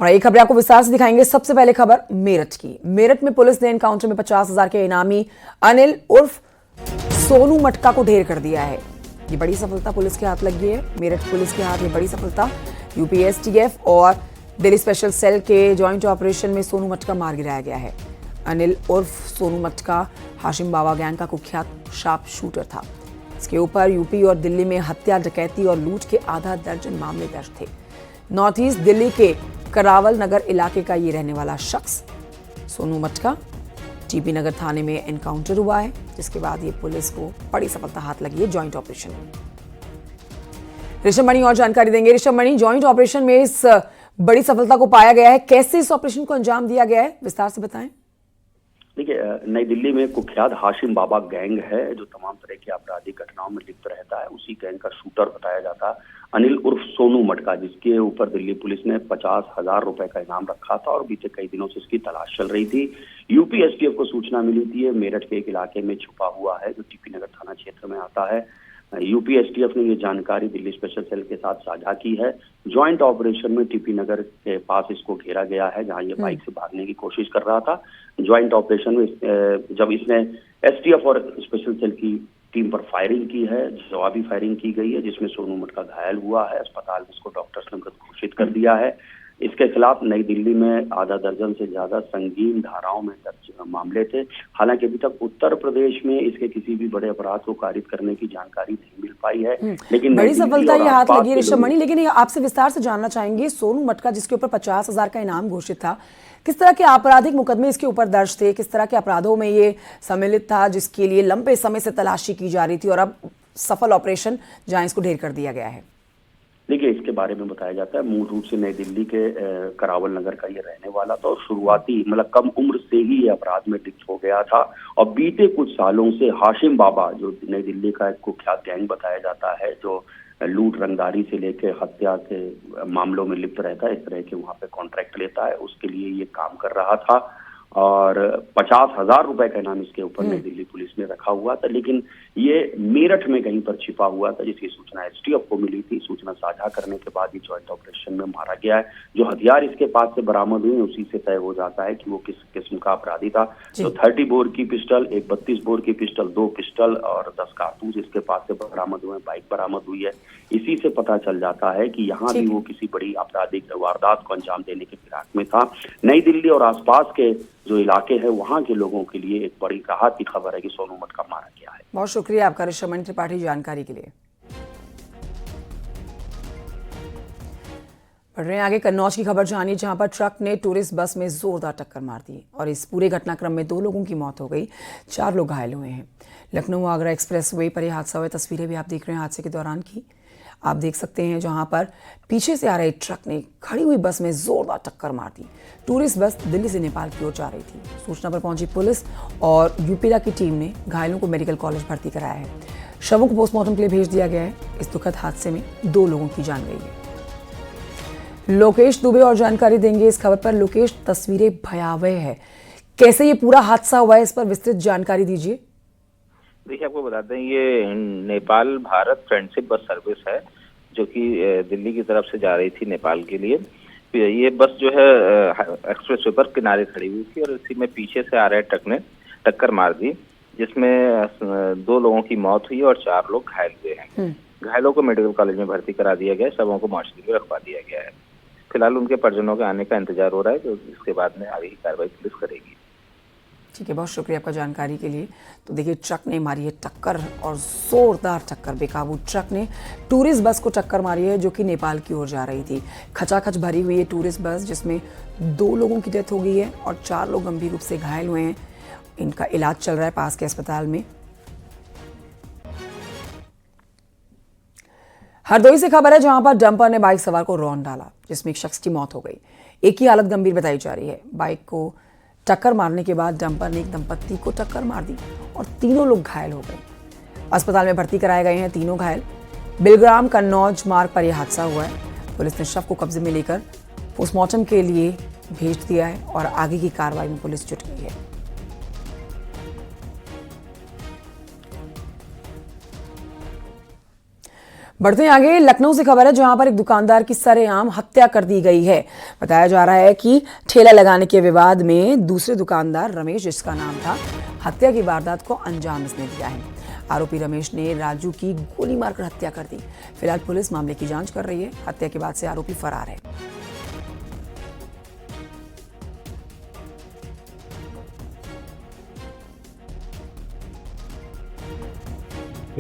और एक खबर आपको विस्तार से दिखाएंगे। सबसे पहले खबर मेरठ की। मेरठ में पुलिस ने एनकाउंटर में 50,000 के इनामी अनिल उर्फ सोनू मटका को ढेर कर दिया है। ये बड़ी सफलता पुलिस के हाथ लगी है। मेरठ पुलिस के हाथ में बड़ी सफलता। यूपी एसटीएफ और दिल्ली स्पेशल सेल के ज्वाइंट ऑपरेशन में सोनू मटका मार गिराया गया है। अनिल उर्फ सोनू मटका हाशिम बाबा गैंग का कुख्यात शार्प शूटर था। इसके ऊपर यूपी और दिल्ली में हत्या, डकैती और लूट के आधा दर्जन मामले दर्ज थे। नॉर्थ ईस्ट दिल्ली के करावल नगर इलाके का ये रहने वाला शख्स सोनू मटका टीपी नगर थाने में एनकाउंटर हुआ है, जिसके बाद ये पुलिस को बड़ी सफलता हाथ लगी है ज्वाइंट ऑपरेशन में। ऋषभ मणि और जानकारी देंगे। ऋषभ मणि, ज्वाइंट ऑपरेशन में इस बड़ी सफलता को पाया गया है, कैसे इस ऑपरेशन को अंजाम दिया गया है, विस्तार से बताएं। देखिए, नई दिल्ली में कुख्यात हाशिम बाबा गैंग है जो तमाम तरह की आपराधिक घटनाओं में लिप्त रहता है। उसी गैंग का शूटर बताया जाता अनिल उर्फ सोनू मटका, जिसके ऊपर दिल्ली पुलिस ने 50,000 रुपए का इनाम रखा था और बीते कई दिनों से इसकी तलाश चल रही थी। यूपी एसटीएफ को सूचना मिली थी मेरठ के एक इलाके में छुपा हुआ है जो टीपी नगर थाना क्षेत्र में आता है। यूपी एसटीएफ ने ये जानकारी दिल्ली स्पेशल सेल के साथ साझा की है। ज्वाइंट ऑपरेशन में टीपी नगर के पास इसको घेरा गया है जहां ये बाइक से भागने की कोशिश कर रहा था। ज्वाइंट ऑपरेशन में जब इसने एसटीएफ और स्पेशल सेल की टीम पर फायरिंग की है, जवाबी फायरिंग की गई है जिसमें सोनू मटका घायल हुआ है। अस्पताल में इसको डॉक्टर्स ने मृत घोषित कर दिया है। इसके खिलाफ नई दिल्ली में आधा दर्जन से ज्यादा संगीन धाराओं में दर्ज मामले थे। हालांकि अभी तक उत्तर प्रदेश में इसके किसी भी बड़े अपराध को कारित करने की जानकारी नहीं मिल पाई है। लेकिन बड़ी सफलता ये हाथ लगी है ऋषभ मणि। लेकिन आपसे विस्तार से जानना चाहेंगे, सोनू मटका जिसके ऊपर 50,000 का इनाम घोषित था, किस तरह के आपराधिक मुकदमे इसके ऊपर दर्ज थे, किस तरह के अपराधों में ये सम्मिलित था जिसके लिए लंबे समय से तलाशी की जा रही थी और अब सफल ऑपरेशन जहां इसको ढेर कर दिया गया है? देखिए, इसके बारे में बताया जाता है मूल रूप से नई दिल्ली के करावल नगर का ये रहने वाला था और शुरुआती मतलब कम उम्र से ही ये अपराध में लिप्त हो गया था। और बीते कुछ सालों से हाशिम बाबा, जो नई दिल्ली का एक कुख्यात गैंग बताया जाता है, जो लूट रंगदारी से लेकर हत्या के मामलों में लिप्त रहता है, इस तरह के वहां पे कॉन्ट्रैक्ट लेता है, उसके लिए ये काम कर रहा था। और 50,000 रुपए का इनाम इसके ऊपर नई दिल्ली पुलिस ने रखा हुआ था। लेकिन ये मेरठ में कहीं पर छिपा हुआ था, जिसकी सूचना एसटीएफ को मिली थी। सूचना साझा करने के बाद ही ज्वाइंट ऑपरेशन में मारा गया है। जो हथियार इसके पास से बरामद हुए उसी से तय हो जाता है कि वो किस किस्म का अपराधी था। तो 30 बोर की पिस्टल, एक 32 बोर की पिस्टल, 2 पिस्टल और 10 कारतूस इसके पास से बरामद हुए। बाइक बरामद हुई है। इसी से पता चल जाता है कि यहाँ भी वो किसी बड़ी आपराधिक वारदात को अंजाम देने के फिराक में था। नई दिल्ली और आसपास के जो इलाके हैं वहां के लोगों के लिए एक बड़ी राहत की खबर है कि सोनू मटका मारा गया है। बहुत शुक्रिया आपका ऋषभ मणि त्रिपाठी जानकारी के लिए। बढ़ रहे हैं आगे, कन्नौज की खबर जानिए जहां पर ट्रक ने टूरिस्ट बस में जोरदार टक्कर मार दी और इस पूरे घटनाक्रम में 2 लोगों की मौत हो गई, 4 लोग घायल हुए हैं। लखनऊ आगरा एक्सप्रेस वे पर यह हादसा हुआ। तस्वीरें भी आप देख रहे हैं हादसे के दौरान की। आप देख सकते हैं जहां पर पीछे से आ रहे ट्रक ने खड़ी हुई बस में जोरदार टक्कर मार दी। टूरिस्ट बस दिल्ली से नेपाल की ओर जा रही थी। सूचना पर पहुंची पुलिस और यूपीडा की टीम ने घायलों को मेडिकल कॉलेज भर्ती कराया है। शवों को पोस्टमार्टम के लिए भेज दिया गया है। इस दुखद हादसे में 2 लोगों की जान गई है। लोकेश दुबे और जानकारी देंगे इस खबर पर। लोकेश, तस्वीरें भयावह है, कैसे ये पूरा हादसा हुआ है, इस पर विस्तृत जानकारी दीजिए। देखिए, आपको बता दें ये Nepal Bharat friendship bus service है जो कि दिल्ली की तरफ से जा रही थी नेपाल के लिए। ये बस जो है एक्सप्रेस वे पर किनारे खड़ी हुई थी और इसी में पीछे से आ रहे ट्रक ने टक्कर मार दी, जिसमें 2 लोगों की मौत हुई और 4 लोग घायल हुए हैं। घायलों को मेडिकल कॉलेज में भर्ती करा दिया गया, शवों को मोर्चरी में रखवा दिया गया है। फिलहाल उनके परिजनों के आने का इंतजार हो रहा है, जो इसके बाद में आगे की कार्रवाई पुलिस करेगी। ठीक है, बहुत शुक्रिया आपका जानकारी के लिए। तो देखिए, ट्रक ने मारी है टक्कर और जोरदार टक्कर। बेकाबू ट्रक ने टूरिस्ट बस को टक्कर मारी है जो कि नेपाल की ओर जा रही थी। खचाखच भरी हुई है टूरिस्ट बस, जिसमें 2 लोगों की डेथ हो गई है और 4 लोग गंभीर रूप से घायल हुए हैं। इनका इलाज चल रहा है पास के अस्पताल में। हरदोई से खबर है जहां पर डंपर ने बाइक सवार को रौंद डाला, जिसमें एक शख्स की मौत हो गई। एक की हालत गंभीर बताई जा रही है। बाइक को टक्कर मारने के बाद डंपर ने एक दंपत्ति को टक्कर मार दी और 3 लोग घायल हो गए। अस्पताल में भर्ती कराए गए हैं 3 घायल। बिलग्राम कन्नौज मार्ग पर यह हादसा हुआ है। पुलिस ने शव को कब्जे में लेकर पोस्टमार्टम के लिए भेज दिया है और आगे की कार्रवाई में पुलिस जुट गई है। बढ़ते हैं आगे। लखनऊ से खबर है जहां पर एक दुकानदार की सरेआम हत्या कर दी गई है। बताया जा रहा है कि ठेला लगाने के विवाद में दूसरे दुकानदार रमेश, जिसका नाम था, हत्या की वारदात को अंजाम इसने दिया है। आरोपी रमेश ने राजू की गोली मारकर हत्या कर दी। फिलहाल पुलिस मामले की जांच कर रही है। हत्या के बाद से आरोपी फरार है।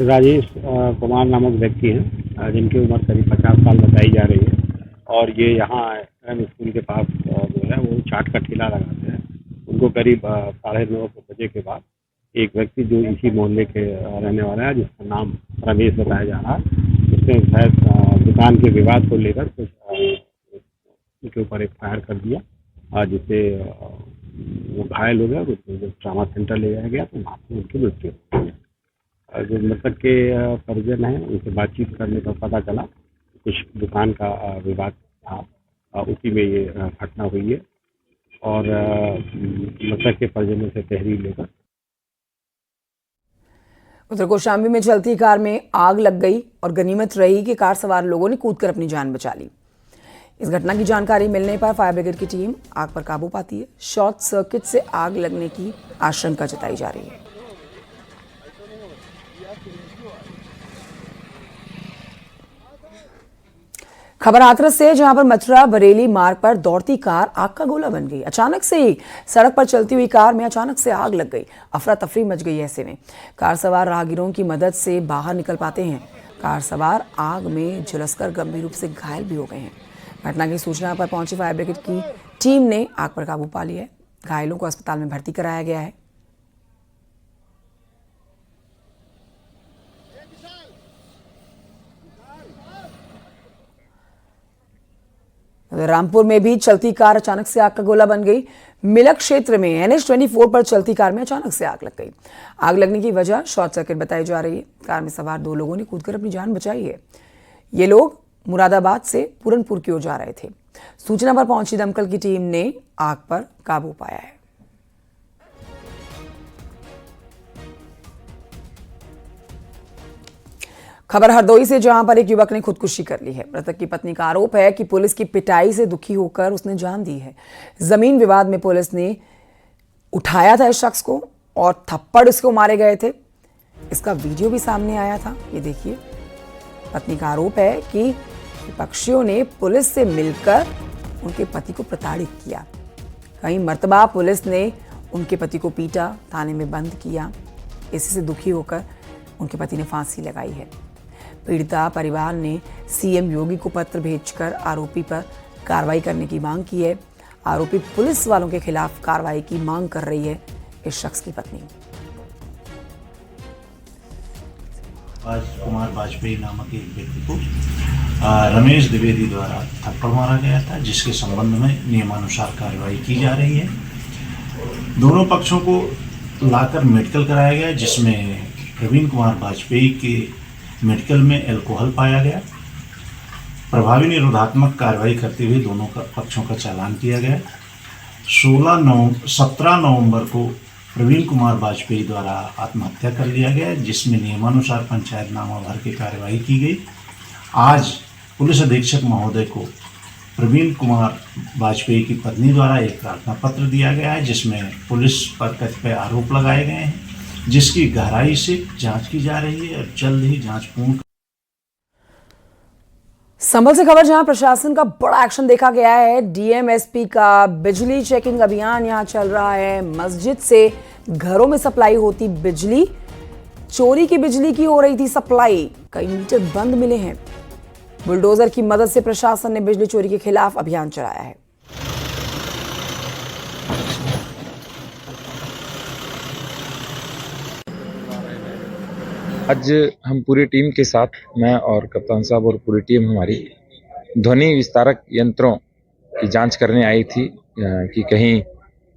राजेश कुमार नामक व्यक्ति हैं जिनकी उम्र करीब 50 साल बताई जा रही है और ये यहाँ एम स्कूल के पास जो है वो चाट का ठेला लगाते हैं। उनको करीब 9:30 बजे के बाद एक व्यक्ति जो इसी मोहल्ले के रहने वाला है, जिसका नाम रमेश बताया जा रहा है, उसने शायद दुकान के विवाद को लेकर कुछ उनके ऊपर एक फायर कर दिया जिससे वो घायल हो गया। उसको ट्रामा सेंटर ले जाया गया तो वहाँ पर उनकी मृत्यु हो गई। जो मृतक के परिजन हैं उनसे बातचीत करने पर पता चला कुछ दुकान का विवाद था, उसी में ये घटना हुई है और मृतक के परिजनों से तहरीर लेकर। उधर कौशाम्बी में चलती कार में आग लग गई और गनीमत रही कि कार सवार लोगों ने कूदकर अपनी जान बचा ली। इस घटना की जानकारी मिलने पर फायर ब्रिगेड की टीम आग पर काबू पाती है। शॉर्ट सर्किट से आग लगने की आशंका जताई जा रही है। खबर हाथरस से, जहां पर मथुरा बरेली मार्ग पर दौड़ती कार आग का गोला बन गई। अचानक से ही सड़क पर चलती हुई कार में अचानक से आग लग गई। अफरा तफरी मच गई। ऐसे में कार सवार राहगीरों की मदद से बाहर निकल पाते हैं। कार सवार आग में झुलसकर गंभीर रूप से घायल भी हो गए हैं। घटना की सूचना पर पहुंची फायर ब्रिगेड की टीम ने आग पर काबू पा लिया है। घायलों को अस्पताल में भर्ती कराया गया है। रामपुर में भी चलती कार अचानक से आग का गोला बन गई। मिलक क्षेत्र में NH24 पर चलती कार में अचानक से आग लग गई। आग लगने की वजह शॉर्ट सर्किट बताई जा रही है। कार में सवार 2 लोगों ने कूदकर अपनी जान बचाई है। ये लोग मुरादाबाद से पूरनपुर की ओर जा रहे थे। सूचना पर पहुंची दमकल की टीम ने आग पर काबू पाया है। खबर हरदोई से, जहां पर एक युवक ने खुदकुशी कर ली है। मृतक की पत्नी का आरोप है कि पुलिस की पिटाई से दुखी होकर उसने जान दी है। जमीन विवाद में पुलिस ने उठाया था इस शख्स को और थप्पड़ इसको मारे गए थे। इसका वीडियो भी सामने आया था, ये देखिए। पत्नी का आरोप है कि विपक्षियों ने पुलिस से मिलकर उनके पति को प्रताड़ित किया। कई मर्तबा पुलिस ने उनके पति को पीटा, थाने में बंद किया। इसी से दुखी होकर उनके पति ने फांसी लगाई है। पीड़िता परिवार ने सीएम योगी को पत्र भेजकर आरोपी पर कार्रवाई करने की मांग की है। आरोपी पुलिस वालों के खिलाफ कार्रवाई की मांग कर रही है इस शख्स की पत्नी। कुमार वाजपेयी नामक एक व्यक्ति को रमेश द्विवेदी द्वारा थप्पड़ मारा गया था, जिसके संबंध में नियमानुसार कार्रवाई की जा रही है। दोनों पक्षों को लाकर मेडिकल कराया गया, जिसमें प्रवीण कुमार वाजपेयी के मेडिकल में अल्कोहल पाया गया। प्रभावी निरोधात्मक कार्रवाई करते हुए दोनों पक्षों का चालान किया गया। 17 नवंबर को प्रवीण कुमार वाजपेयी द्वारा आत्महत्या कर लिया गया, जिसमें नियमानुसार पंचायतनामा भर के कार्रवाई की गई। आज पुलिस अधीक्षक महोदय को प्रवीण कुमार वाजपेयी की पत्नी द्वारा एक प्रार्थना पत्र दिया गया है, जिसमें पुलिस पर कतिपय आरोप लगाए गए हैं, जिसकी गहराई से जांच की जा रही है और जल्द ही जांच पूर्ण। संभल से खबर, जहां प्रशासन का बड़ा एक्शन देखा गया है। डीएमएसपी का बिजली चेकिंग अभियान यहां चल रहा है। मस्जिद से घरों में सप्लाई होती बिजली, चोरी की बिजली की हो रही थी सप्लाई। कई मीटर बंद मिले हैं। बुलडोजर की मदद से प्रशासन ने बिजली चोरी के खिलाफ अभियान चलाया है। आज हम पूरी टीम के साथ, मैं और कप्तान साहब और पूरी टीम हमारी ध्वनि विस्तारक यंत्रों की जांच करने आई थी कि कहीं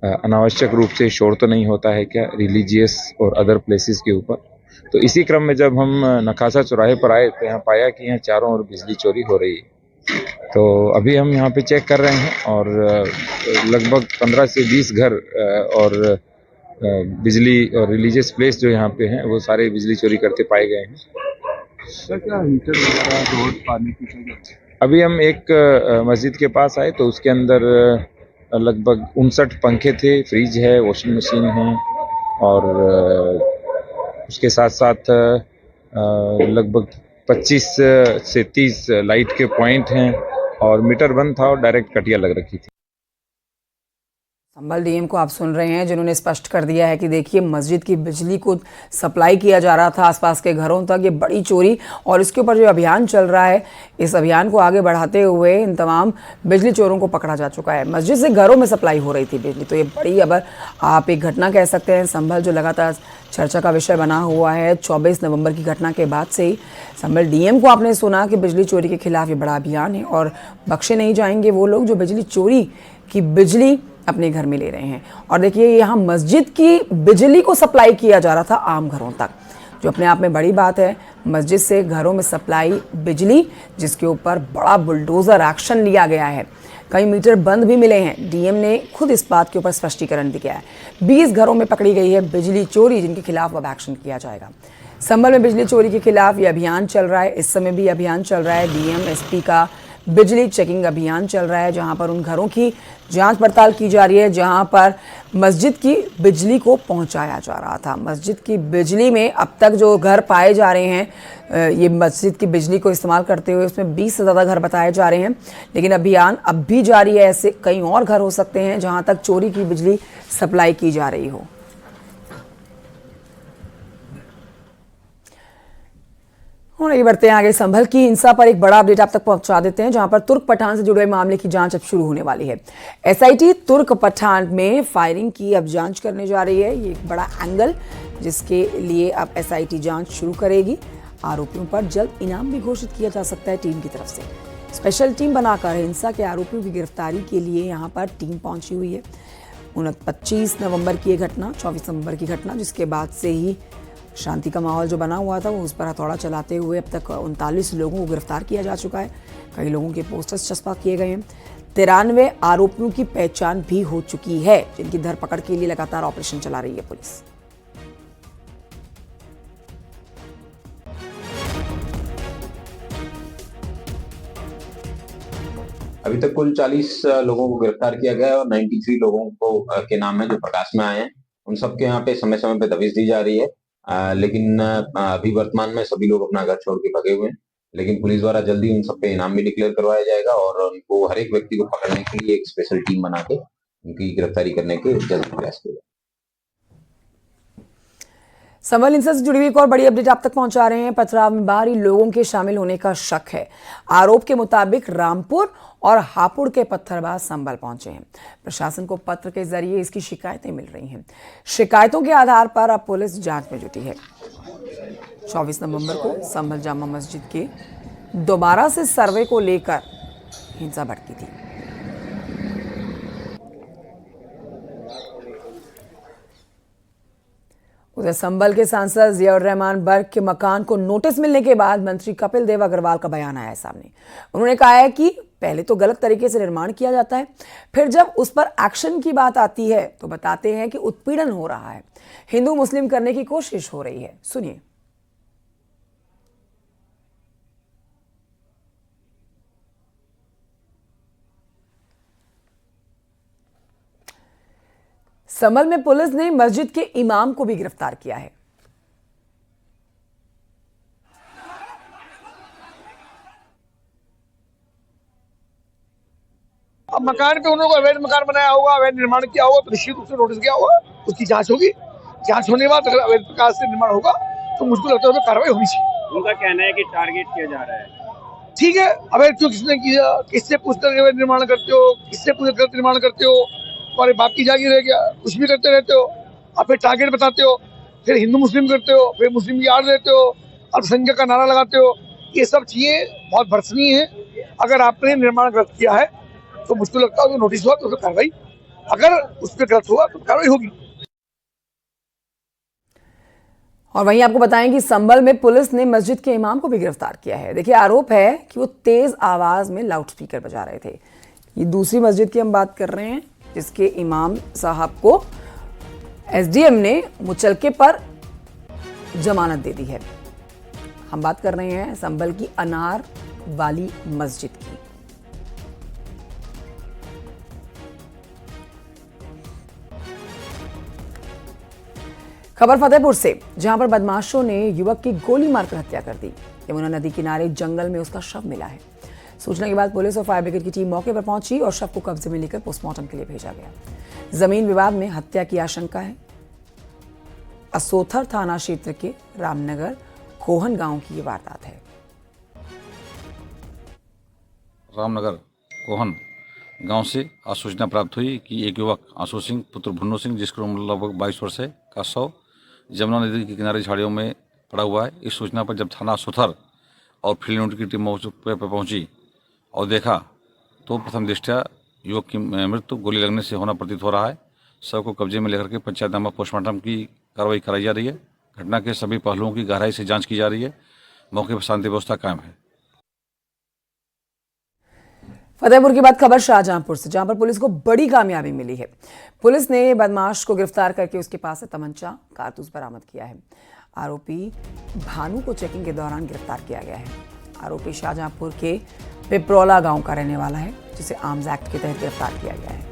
अनावश्यक रूप से शोर तो नहीं होता है क्या, रिलीजियस और अदर प्लेसेस के ऊपर। तो इसी क्रम में जब हम नकासा चौराहे पर आए तो यहाँ पाया कि यहाँ चारों ओर बिजली चोरी हो रही है। तो अभी हम यहाँ पे चेक कर रहे हैं और लगभग 15 से 20 घर और बिजली और रिलीजियस प्लेस जो यहाँ पे हैं वो सारे बिजली चोरी करते पाए गए हैं। क्या हीटर वगैरह रोड पानी की क्या? अभी हम एक मस्जिद के पास आए तो उसके अंदर लगभग 59 पंखे थे, फ्रिज है, वॉशिंग मशीन है और उसके साथ साथ लगभग 25 से 30 लाइट के पॉइंट हैं और मीटर बंद था और डायरेक्ट कटिया लग रखी थी। संभल डीएम को आप सुन रहे हैं, जिन्होंने स्पष्ट कर दिया है कि देखिए मस्जिद की बिजली को सप्लाई किया जा रहा था आसपास के घरों तक, ये बड़ी चोरी, और इसके ऊपर जो अभियान चल रहा है, इस अभियान को आगे बढ़ाते हुए इन तमाम बिजली चोरों को पकड़ा जा चुका है। मस्जिद से घरों में सप्लाई हो रही थी बिजली, तो ये बड़ी अब आप एक घटना कह सकते हैं संभल जो लगातार चर्चा का विषय बना हुआ है। 24 नवंबर की घटना के बाद से ही संभल डीएम को आपने सुना कि बिजली चोरी के खिलाफ ये बड़ा अभियान है और बख्शे नहीं जाएंगे वो लोग जो बिजली चोरी की बिजली अपने घर में ले रहे हैं। और देखिए यहाँ मस्जिद की बिजली को सप्लाई किया जा रहा था आम घरों तक, जो अपने आप में बड़ी बात है। मस्जिद से घरों में सप्लाई बिजली, जिसके ऊपर बड़ा बुलडोजर एक्शन लिया गया है। कई मीटर बंद भी मिले हैं। डीएम ने खुद इस बात के ऊपर स्पष्टीकरण दिया है। 20 घरों में पकड़ी गई है बिजली चोरी, जिनके खिलाफ अब एक्शन किया जाएगा। संभल में बिजली चोरी के खिलाफ ये अभियान चल रहा है। इस समय भी अभियान चल रहा है। डीएम एसपी का बिजली चेकिंग अभियान चल रहा है, जहां पर उन घरों की जांच पड़ताल की जा रही है जहां पर मस्जिद की बिजली को पहुंचाया जा रहा था। मस्जिद की बिजली में अब तक जो घर पाए जा रहे हैं, ये मस्जिद की बिजली को इस्तेमाल करते हुए उसमें 20 से ज़्यादा घर बताए जा रहे हैं, लेकिन अभियान अब भी जारी है। ऐसे कई और घर हो सकते हैं जहां तक चोरी की बिजली सप्लाई की जा रही हो। और ये बढ़ते हैं आगे। संभल की हिंसा पर एक बड़ा अपडेट आप तक पहुंचा देते हैं, जहां पर तुर्क पठान से जुड़े मामले की जांच अब शुरू होने वाली है। एसआईटी तुर्क पठान में फायरिंग की अब जांच करने जा रही है। ये एक बड़ा एंगल, जिसके लिए अब एसआईटी जांच शुरू करेगी। आरोपियों पर जल्द इनाम भी घोषित किया जा सकता है टीम की तरफ से। स्पेशल टीम बनाकर हिंसा के आरोपियों की गिरफ्तारी के लिए यहाँ पर टीम पहुंची हुई है। 25 नवंबर की घटना, 24 नवंबर की घटना, जिसके बाद से ही शांति का माहौल जो बना हुआ था वो उस पर हथौड़ा चलाते हुए अब तक 39 लोगों को गिरफ्तार किया जा चुका है। कई लोगों के पोस्टर्स चस्पा किए गए हैं। 93 आरोपियों की पहचान भी हो चुकी है, जिनकी धरपकड़ के लिए लगातार ऑपरेशन चला रही है पुलिस। अभी तक कुल 40 लोगों को गिरफ्तार किया गया है और 93 लोगों को के नाम है जो प्रकाश में आए हैं। उन सबके यहाँ पे समय समय पे दबिश दी जा रही है, लेकिन अभी वर्तमान में सभी लोग अपना घर छोड़ के भगे हुए हैं। लेकिन पुलिस द्वारा जल्दी उन सब पे इनाम भी डिक्लेयर करवाया जाएगा और उनको हर एक व्यक्ति को पकड़ने के लिए एक स्पेशल टीम बना के उनकी गिरफ्तारी करने के जल्द प्रयास किया जाएगा। संभल हिंसा से जुड़ी हुई एक और बड़ी अपडेट आप तक पहुंचा रहे हैं। पथराव में बाहरी लोगों के शामिल होने का शक है। आरोप के मुताबिक रामपुर और हापुड़ के पत्थरबाज संभल पहुंचे हैं। प्रशासन को पत्र के जरिए इसकी शिकायतें मिल रही हैं। शिकायतों के आधार पर अब पुलिस जांच में जुटी है। 24 नवंबर को संभल जामा मस्जिद के दोबारा से सर्वे को लेकर हिंसा भड़की थी। उधर संभल के सांसद जियाउर रहमान बर्क के मकान को नोटिस मिलने के बाद मंत्री कपिल देव अग्रवाल का बयान आया है सामने। उन्होंने कहा है कि पहले तो गलत तरीके से निर्माण किया जाता है, फिर जब उस पर एक्शन की बात आती है तो बताते हैं कि उत्पीड़न हो रहा है, हिंदू मुस्लिम करने की कोशिश हो रही है। सुनिए। संभल में पुलिस ने मस्जिद के इमाम को भी गिरफ्तार किया है। अब मकान पे उन्होंने अवैध मकान बनाया होगा, अवैध निर्माण किया होगा तो निश्चित रूप से नोटिस किया होगा, उसकी जांच होगी। जांच होने के बाद अगर अवैध प्रकार से निर्माण होगा तो मुझको लगता है कार्रवाई होनी चाहिए। उनका कहना है कि टारगेट किया जा रहा है। ठीक है, अवैध क्यों किसने किया, किससे पूछकर अवैध निर्माण करते हो, किससे पूछ गलत निर्माण करते हो, तुम्हारे बाप की जागीर है क्या, कुछ भी करते रहते हो। अब फिर टारगेट बताते हो, फिर हिंदू मुस्लिम करते हो, फिर मुस्लिम की आड़ देते हो, अल्पसंख्यक का नारा लगाते हो। ये सब चीजें बहुत भर्सनीय है। अगर आपने निर्माण गलत किया है तो मुझको लगता है तो नोटिस हुआ तो कार्रवाई, अगर उस पर गलत हुआ तो कार्रवाई होगी। और वहीं आपको बताएं कि संभल में पुलिस ने मस्जिद के इमाम को भी गिरफ्तार किया है। देखिए, आरोप है कि वो तेज आवाज में लाउडस्पीकर बजा रहे थे। ये दूसरी मस्जिद की हम बात कर रहे हैं, जिसके इमाम साहब को एसडीएम ने मुचलके पर जमानत दे दी है। हम बात कर रहे हैं संभल की अनार वाली मस्जिद की। खबर फतेहपुर से, जहां पर बदमाशों ने युवक की गोली मारकर हत्या कर दी। यमुना नदी किनारे जंगल में उसका शव मिला है। सूचना के बाद पुलिस और फायर ब्रिगेड की टीम मौके पर पहुंची और शव को कब्जे में लेकर पोस्टमार्टम के लिए भेजा गया। जमीन विवाद में हत्या की आशंका है। असोथर थाना क्षेत्र के रामनगर कोहन गांव की ये वारदात है। रामनगर कोहन गांव से आज सूचना प्राप्त हुई कि एक युवक आंसू सिंह पुत्र भुन्नू सिंह, जिसकी उम्र लगभग 22 वर्ष है, का शव यमुना नदी के किनारे झाड़ियों में पड़ा हुआ है। इस सूचना पर जब थाना सुथर और फील्ड यूनिट की टीम मौके पर पहुंची और देखा तो प्रथम दृष्टया युवक की मृत्यु गोली लगने से होना प्रतीत हो रहा है। शव को कब्जे में लेकर के पंचायतनामा पोस्टमार्टम की कार्रवाई कराई जा रही है। घटना के सभी पहलुओं की गहराई से जांच की जा रही है। मौके पर शांति व्यवस्था कायम है। फतेहपुर की बात खबर शाहजहांपुर से, जहां पर पुलिस को बड़ी कामयाबी मिली है। पुलिस ने बदमाश को गिरफ्तार करके उसके पास से तमंचा कारतूस बरामद किया है। आरोपी भानु को चेकिंग के दौरान गिरफ्तार किया गया है। आरोपी शाहजहांपुर के पिपरौला गांव का रहने वाला है, जिसे आर्म्स एक्ट के तहत गिरफ्तार किया गया है।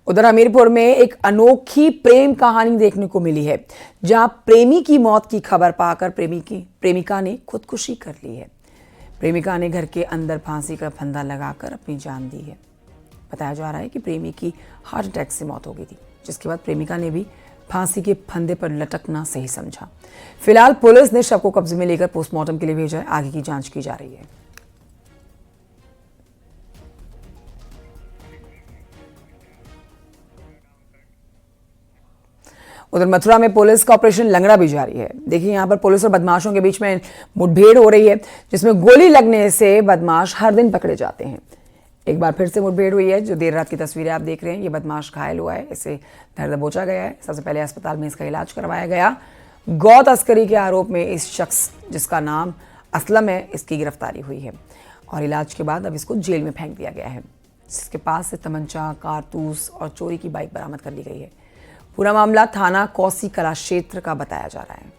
उधर हमीरपुर में एक अनोखी प्रेम कहानी देखने को मिली है, जहां प्रेमी की मौत की खबर पाकर प्रेमिका ने खुदकुशी कर ली है। प्रेमिका ने घर के अंदर फांसी का फंदा लगाकर अपनी जान दी है। बताया जा रहा है कि प्रेमी की हार्ट अटैक से मौत हो गई थी, जिसके बाद प्रेमिका ने भी फांसी के फंदे पर लटकना सही समझा। फिलहाल पुलिस ने शव को कब्जे में लेकर पोस्टमार्टम के लिए भेजा है। आगे की जांच की जा रही है। उधर मथुरा में पुलिस का ऑपरेशन लंगड़ा भी जारी है। देखिए, यहां पर पुलिस और बदमाशों के बीच में मुठभेड़ हो रही है, जिसमें गोली लगने से बदमाश हर दिन पकड़े जाते हैं। एक बार फिर से मुठभेड़ हुई है। जो देर रात की तस्वीरें आप देख रहे हैं, ये बदमाश घायल हुआ है, इसे धर दबोचा गया है। सबसे पहले अस्पताल में इसका इलाज करवाया गया। गौ तस्करी के आरोप में इस शख्स, जिसका नाम असलम है, इसकी गिरफ्तारी हुई है और इलाज के बाद अब इसको जेल में फेंक दिया गया है। जिसके पास से तमंचा, कारतूस और चोरी की बाइक बरामद कर ली गई है। पूरा मामला थाना कौसी कला क्षेत्र का बताया जा रहा है।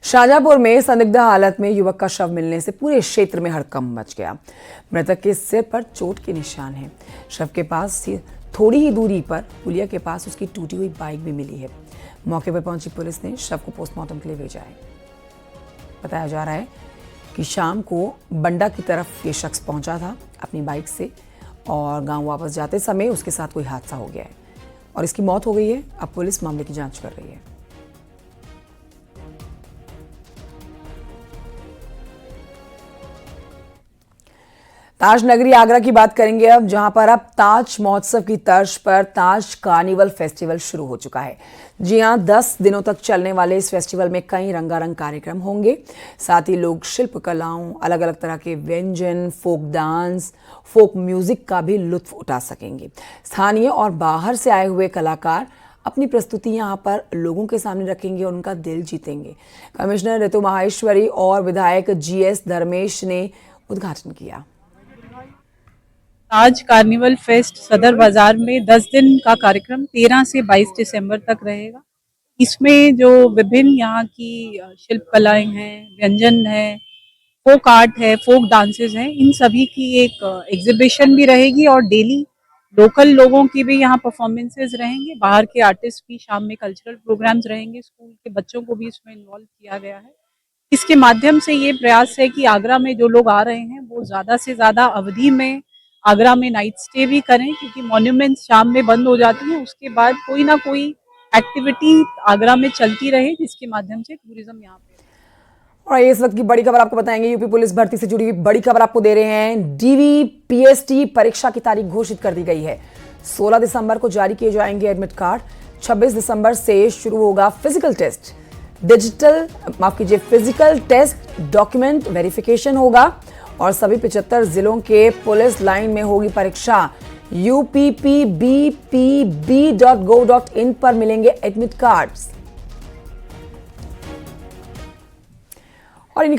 शाहजहांपुर में संदिग्ध हालत में युवक का शव मिलने से पूरे क्षेत्र में हड़कंप मच गया। मृतक के सिर पर चोट के निशान हैं। शव के पास थोड़ी ही दूरी पर पुलिया के पास उसकी टूटी हुई बाइक भी मिली है। मौके पर पहुंची पुलिस ने शव को पोस्टमार्टम के लिए भेजा है। बताया जा रहा है कि शाम को बंडा की तरफ ये शख्स पहुंचा था अपनी बाइक से और गांव वापस जाते समय उसके साथ कोई हादसा हो गया है और इसकी मौत हो गई है। अब पुलिस मामले की जांच कर रही है। ताज नगरी आगरा की बात करेंगे अब, जहां पर अब ताज महोत्सव की तर्ज पर ताज कार्निवल फेस्टिवल शुरू हो चुका है। जी हां, 10 दिनों तक चलने वाले इस फेस्टिवल में कई रंगारंग कार्यक्रम होंगे। साथ ही लोग शिल्प कलाओं, अलग अलग तरह के व्यंजन, फोक डांस, फोक म्यूजिक का भी लुत्फ उठा सकेंगे। स्थानीय और बाहर से आए हुए कलाकार अपनी प्रस्तुति यहां पर लोगों के सामने रखेंगे और उनका दिल जीतेंगे। कमिश्नर ऋतु माहेश्वरी और विधायक GS धर्मेश ने उद्घाटन किया। ताज कार्निवल फेस्ट सदर बाजार में 10 दिन का कार्यक्रम 13 से 22 दिसंबर तक रहेगा। इसमें जो विभिन्न यहाँ की शिल्प कलाएं हैं, व्यंजन है, फोक आर्ट है, फोक डांसेस हैं, इन सभी की एक एग्जीबिशन भी रहेगी और डेली लोकल लोगों की भी यहाँ परफॉर्मेंसेस रहेंगे। बाहर के आर्टिस्ट भी, शाम में कल्चरल प्रोग्राम्स रहेंगे। स्कूल के बच्चों को भी इसमें इन्वॉल्व किया गया है। इसके माध्यम से ये प्रयास है कि आगरा में जो लोग आ रहे हैं वो ज़्यादा से ज़्यादा अवधि में आगरा में नाइट स्टे भी करें, क्योंकि मॉन्यूमेंट्स शाम में बंद हो जाती हैं। उसके बाद कोई ना कोई एक्टिविटी आगरा में चलती रहे, जिसके माध्यम से टूरिज्म यहाँ पे। और इस वक्त की बड़ी खबर आपको बताएंगे। यूपी पुलिस भर्ती से जुड़ी हुई बड़ी खबर आपको दे रहे हैं। DVPST परीक्षा की तारीख घोषित कर दी गई है। 16 दिसंबर को जारी किए जाएंगे एडमिट कार्ड। 26 दिसंबर से शुरू होगा physical test. Physical test document verification होगा और सभी 75 जिलों के पुलिस लाइन में होगी परीक्षा। UPPBPB.go.in पर मिलेंगे एडमिट कार्ड्स। और इन्हीं खबरों